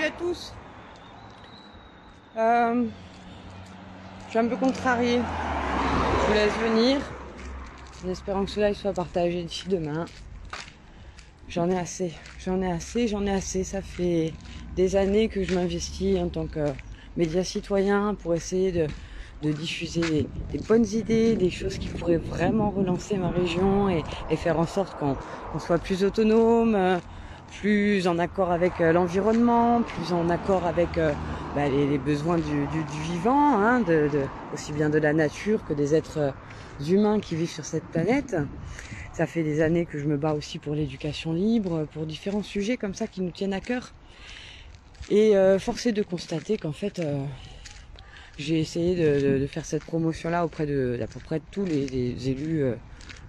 à tous. Je suis un peu contrariée. Je vous laisse venir en espérant que cela soit partagé d'ici demain. J'en ai assez. Ça fait des années que je m'investis en tant que média citoyen pour essayer de diffuser des bonnes idées, des choses qui pourraient vraiment relancer ma région et faire en sorte qu'on soit plus autonome, plus en accord avec l'environnement, plus en accord avec les besoins du vivant, hein, aussi bien de la nature que des êtres humains qui vivent sur cette planète. Ça fait des années que je me bats aussi pour l'éducation libre, pour différents sujets comme ça qui nous tiennent à cœur. Et force est de constater qu'en fait, j'ai essayé de faire cette promotion-là auprès d'à peu près tous les élus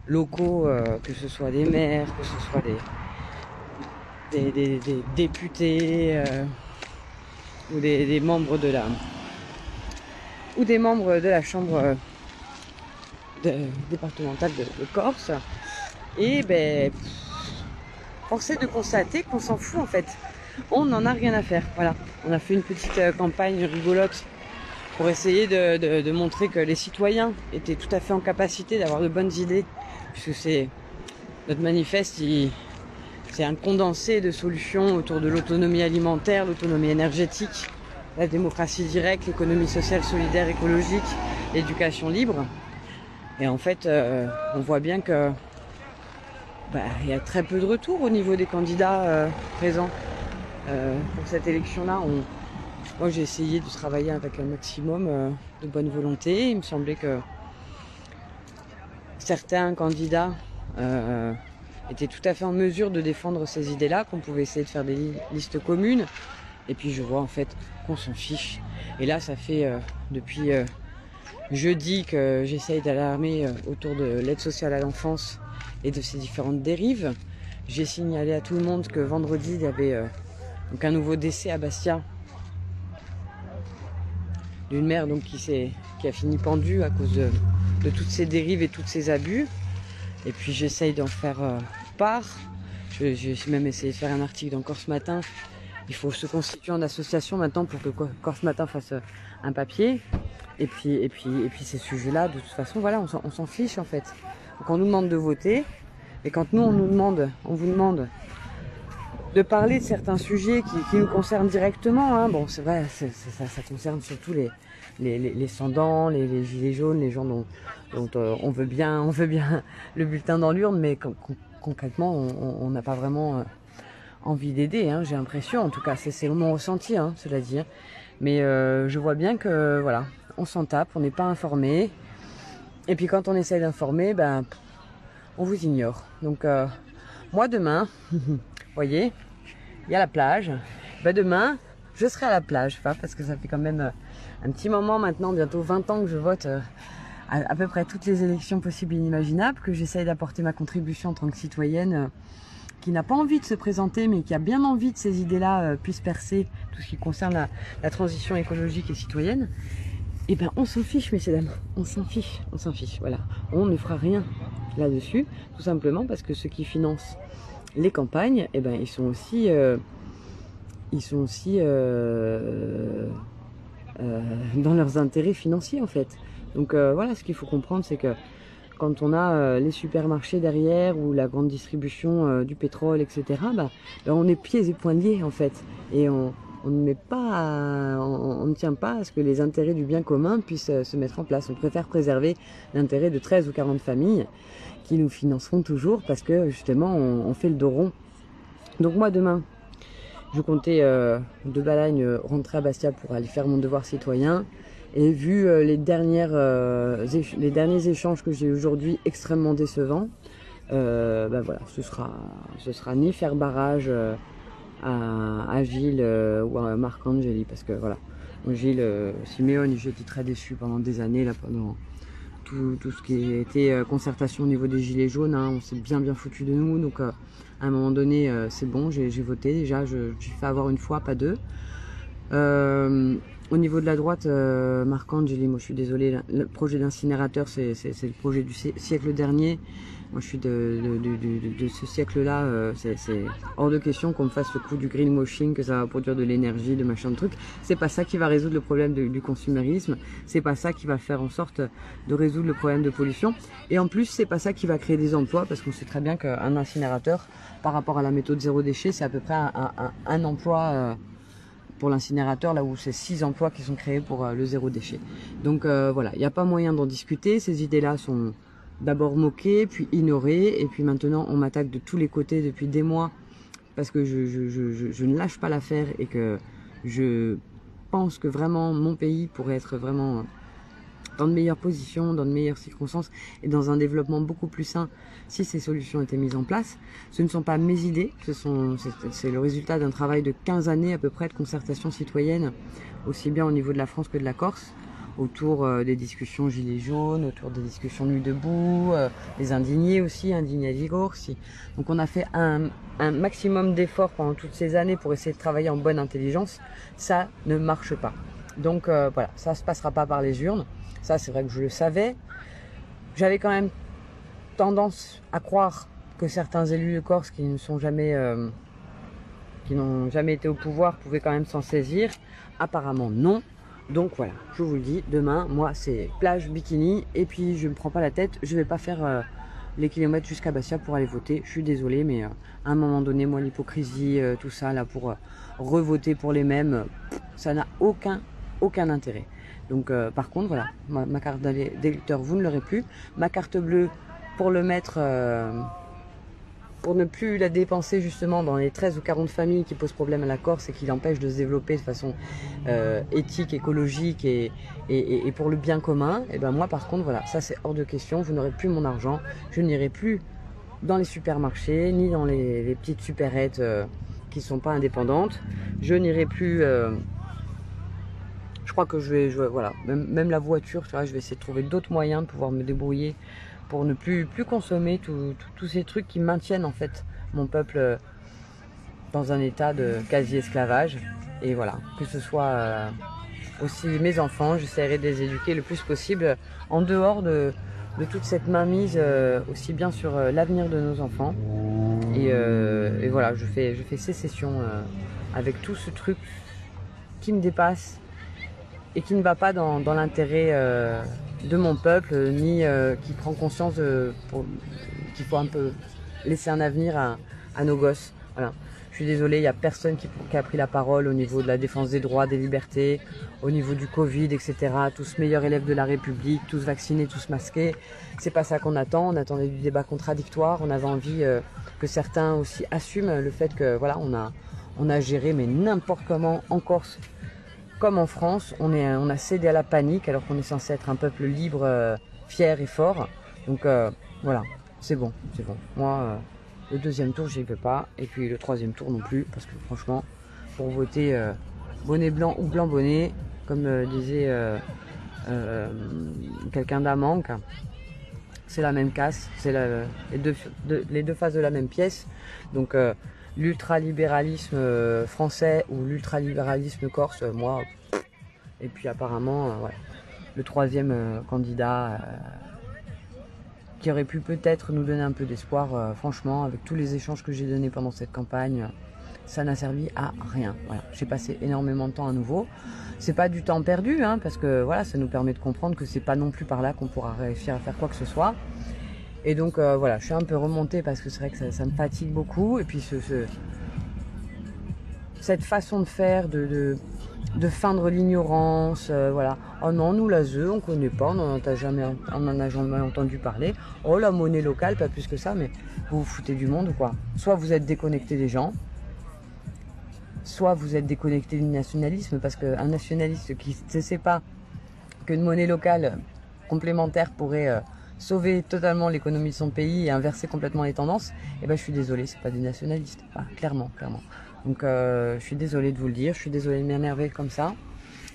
locaux, que ce soit des maires, que ce soit des députés ou des membres de la chambre départementale de Corse. Et force est de constater qu'on s'en fout en fait. On n'en a rien à faire. Voilà. On a fait une petite campagne rigolote pour essayer de montrer que les citoyens étaient tout à fait en capacité d'avoir de bonnes idées, puisque c'est notre manifeste, c'est un condensé de solutions autour de l'autonomie alimentaire, l'autonomie énergétique, la démocratie directe, l'économie sociale, solidaire, écologique, l'éducation libre. Et en fait, on voit bien que il y a très peu de retours au niveau des candidats présents pour cette élection-là. Moi, j'ai essayé de travailler avec un maximum de bonne volonté. Il me semblait que certains candidats étaient tout à fait en mesure de défendre ces idées-là, qu'on pouvait essayer de faire des listes communes. Et puis je vois en fait qu'on s'en fiche. Et là, ça fait depuis jeudi que j'essaye d'alarmer autour de l'aide sociale à l'enfance et de ses différentes dérives. J'ai signalé à tout le monde que vendredi, il y avait donc un nouveau décès à Bastia d'une mère donc qui a fini pendue à cause de toutes ces dérives et tous ces abus. Et puis j'essaye d'en faire part. J'ai même essayé de faire un article dans Corse Matin. Il faut se constituer en association maintenant pour que Corse Matin fasse un papier. Et puis ces sujets-là, de toute façon, voilà, on s'en fiche en fait. Donc on nous demande de voter. Et quand nous, on vous demande de parler de certains sujets qui nous concernent directement, hein. Bon, c'est vrai, ça concerne surtout les sans-dents, les gilets jaunes, les gens dont on veut bien le bulletin dans l'urne, mais concrètement, on n'a pas vraiment envie d'aider, hein, j'ai l'impression, en tout cas, c'est mon ressenti, hein, cela dit. Mais je vois bien que, voilà, on s'en tape, on n'est pas informé. Et puis quand on essaye d'informer, on vous ignore. Donc, moi, demain, vous voyez, il y a la plage. Demain, je serai à la plage, parce que ça fait quand même un petit moment maintenant, bientôt 20 ans que je vote à peu près toutes les élections possibles et inimaginables, que j'essaye d'apporter ma contribution en tant que citoyenne qui n'a pas envie de se présenter, mais qui a bien envie que ces idées-là puissent percer tout ce qui concerne la transition écologique et citoyenne. Et on s'en fiche, messieurs dames, on s'en fiche, voilà. On ne fera rien là-dessus, tout simplement parce que ceux qui financent les campagnes, ils sont aussi dans leurs intérêts financiers en fait. Donc voilà, ce qu'il faut comprendre, c'est que quand on a les supermarchés derrière ou la grande distribution du pétrole, etc., on est pieds et poings liés en fait. Et on ne tient pas à ce que les intérêts du bien commun puissent se mettre en place. On préfère préserver l'intérêt de 13 ou 40 familles qui nous financeront toujours parce que justement on fait le dos rond. Donc moi demain, je comptais de Balagne rentrer à Bastia pour aller faire mon devoir citoyen. Et vu les derniers échanges que j'ai eu aujourd'hui extrêmement décevants, voilà, ce sera ni faire barrage à Gilles ou à Marcangeli, parce que voilà, Gilles Simeone, j'ai été très déçu pendant des années là, pendant tout ce qui a été concertation au niveau des gilets jaunes, hein, on s'est bien foutu de nous, donc à un moment donné c'est bon, j'ai voté déjà, j'ai fait avoir une fois, pas deux. Au niveau de la droite, Marcangeli, moi je suis désolée, le projet d'incinérateur c'est le projet du siècle dernier. Moi je suis de ce siècle-là, c'est hors de question qu'on me fasse le coup du greenwashing, que ça va produire de l'énergie, de machin de trucs. C'est pas ça qui va résoudre le problème du consumérisme, c'est pas ça qui va faire en sorte de résoudre le problème de pollution. Et en plus, c'est pas ça qui va créer des emplois, parce qu'on sait très bien qu'un incinérateur, par rapport à la méthode zéro déchet, c'est à peu près un emploi pour l'incinérateur, là où c'est 6 emplois qui sont créés pour le zéro déchet. Donc voilà, il n'y a pas moyen d'en discuter, ces idées-là sont d'abord moqué, puis ignoré, et puis maintenant on m'attaque de tous les côtés depuis des mois parce que je ne lâche pas l'affaire et que je pense que vraiment mon pays pourrait être vraiment dans de meilleures positions, dans de meilleures circonstances et dans un développement beaucoup plus sain si ces solutions étaient mises en place. Ce ne sont pas mes idées, c'est le résultat d'un travail de 15 années à peu près de concertation citoyenne, aussi bien au niveau de la France que de la Corse, autour des discussions gilets jaunes, autour des discussions nuit debout, les indignés aussi, indignés à aussi. Donc on a fait un maximum d'efforts pendant toutes ces années pour essayer de travailler en bonne intelligence. Ça ne marche pas. Donc voilà, ça ne se passera pas par les urnes. Ça c'est vrai que je le savais. J'avais quand même tendance à croire que certains élus de Corse qui n'ont jamais été au pouvoir pouvaient quand même s'en saisir. Apparemment non. Donc voilà, je vous le dis, demain, moi c'est plage, bikini, et puis je ne me prends pas la tête, je ne vais pas faire les kilomètres jusqu'à Bastia pour aller voter. Je suis désolée, mais à un moment donné, moi l'hypocrisie, tout ça, là, pour revoter pour les mêmes, ça n'a aucun intérêt. Donc par contre, voilà, ma carte d'électeur, vous ne l'aurez plus. Ma carte bleue, pour le mettre... pour ne plus la dépenser justement dans les 13 ou 40 familles qui posent problème à la Corse et qui l'empêchent de se développer de façon éthique, écologique et pour le bien commun, et ben moi par contre voilà, ça c'est hors de question, vous n'aurez plus mon argent, je n'irai plus dans les supermarchés, ni dans les petites supérettes qui ne sont pas indépendantes, je n'irai plus, je crois que voilà, même la voiture, tu vois, je vais essayer de trouver d'autres moyens de pouvoir me débrouiller pour ne plus consommer tous ces trucs qui maintiennent en fait mon peuple dans un état de quasi-esclavage. Et voilà, que ce soit aussi mes enfants, j'essaierai de les éduquer le plus possible en dehors de toute cette mainmise, aussi bien sur l'avenir de nos enfants. Et voilà, je fais sécession avec tout ce truc qui me dépasse et qui ne va pas dans l'intérêt de mon peuple, ni qui prend conscience qu'il faut un peu laisser un avenir à nos gosses. Voilà. Je suis désolée, il n'y a personne qui a pris la parole au niveau de la défense des droits, des libertés, au niveau du Covid, etc. Tous meilleurs élèves de la République, tous vaccinés, tous masqués. C'est pas ça qu'on attend. On attendait du débat contradictoire. On avait envie que certains aussi assument le fait que voilà, on a géré mais n'importe comment en Corse. Comme en France, on a cédé à la panique alors qu'on est censé être un peuple libre, fier et fort. Donc voilà, c'est bon. Moi, le deuxième tour, j'y vais pas. Et puis le troisième tour non plus. Parce que franchement, pour voter bonnet blanc ou blanc bonnet, comme disait quelqu'un d'Amanque, c'est la même casse. C'est les deux faces de la même pièce. Donc l'ultralibéralisme français ou l'ultralibéralisme corse, moi. Et puis apparemment, voilà, le troisième candidat qui aurait pu peut-être nous donner un peu d'espoir, franchement, avec tous les échanges que j'ai donnés pendant cette campagne, ça n'a servi à rien. Voilà, j'ai passé énormément de temps à nouveau. C'est pas du temps perdu, hein, parce que voilà, ça nous permet de comprendre que c'est pas non plus par là qu'on pourra réussir à faire quoi que ce soit. Et donc voilà, je suis un peu remontée parce que c'est vrai que ça me fatigue beaucoup. Et puis cette façon de faire, de feindre l'ignorance, voilà. Oh non, nous la ZE, on connaît pas, on en a jamais entendu parler. Oh la monnaie locale, pas plus que ça, mais vous vous foutez du monde ou quoi? Soit vous êtes déconnecté des gens, soit vous êtes déconnecté du nationalisme, parce qu'un nationaliste qui ne sait pas qu'une monnaie locale complémentaire pourrait sauver totalement l'économie de son pays et inverser complètement les tendances, eh ben je suis désolée, c'est pas des nationalistes, ah, clairement. Donc je suis désolée de vous le dire, je suis désolée de m'énerver comme ça,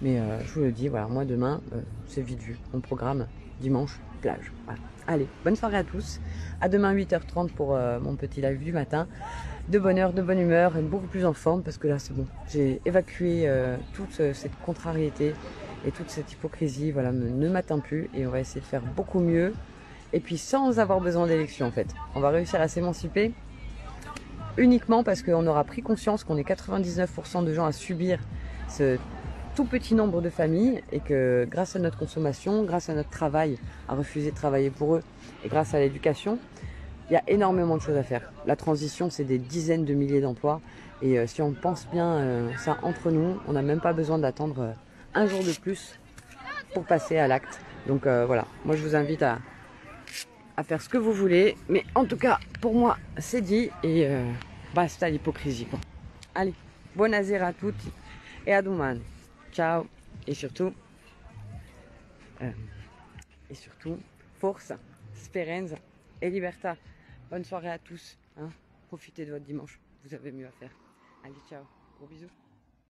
mais je vous le dis, voilà, moi demain, c'est vite vu, mon programme, dimanche, plage. Voilà. Allez, bonne soirée à tous, à demain 8h30 pour mon petit live du matin, de bonne heure, de bonne humeur, et beaucoup plus en forme, parce que là c'est bon, j'ai évacué toute cette contrariété et toute cette hypocrisie, voilà, ne m'atteint plus, et on va essayer de faire beaucoup mieux et puis sans avoir besoin d'élection en fait. On va réussir à s'émanciper uniquement parce qu'on aura pris conscience qu'on est 99% de gens à subir ce tout petit nombre de familles et que grâce à notre consommation, grâce à notre travail, à refuser de travailler pour eux et grâce à l'éducation, il y a énormément de choses à faire. La transition, c'est des dizaines de milliers d'emplois et si on pense bien ça entre nous, on n'a même pas besoin d'attendre un jour de plus pour passer à l'acte. Donc voilà, moi je vous invite à faire ce que vous voulez, mais en tout cas, pour moi, c'est dit et basta l'hypocrisie, quoi. Allez, buonasera a tutti et à domani. Ciao et surtout, forza, speranza et libertà. Bonne soirée à tous, hein. Profitez de votre dimanche, vous avez mieux à faire. Allez, ciao, gros bisous.